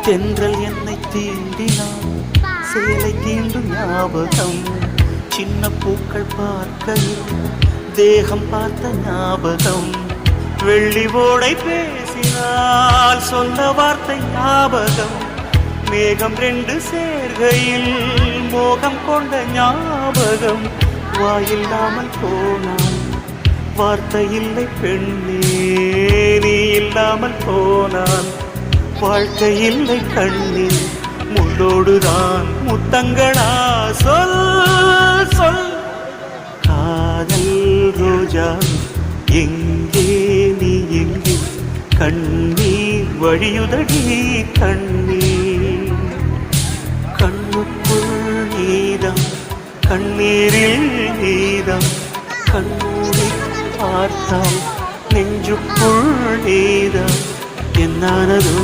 தென்றல் என்னை தீண்டினான், சேலை தீண்டும் ஞாபகம். சின்ன பூக்கள் பார்க்கையில் தேகம் பார்த்த ஞாபகம். வெள்ளி ஓடை பேசினால் சொன்ன வார்த்தை ஞாபகம். மேகம் ரெண்டு சேர்கையில் மோகம் கொண்ட ஞாபகம். வாயில்லாமல் போனான், வார்த்தை இல்லை பெண்ணே, நீ இல்லாமல் போனான், வாழ்க்கை இல்லை கண்ணே. முள்ளோடுதான் முத்தங்களா, சொல் சொல். காதல் ரோஜா எங்கே, நீ எங்கே? கண்ணீர் வழியுதடி கண்ணீர். கண்ணுக்குள் நீதான், கண்ணீரில் நீதான். கண்ணூரை பார்த்தால் நெஞ்சுக்குள் நீதான். என்னானதோ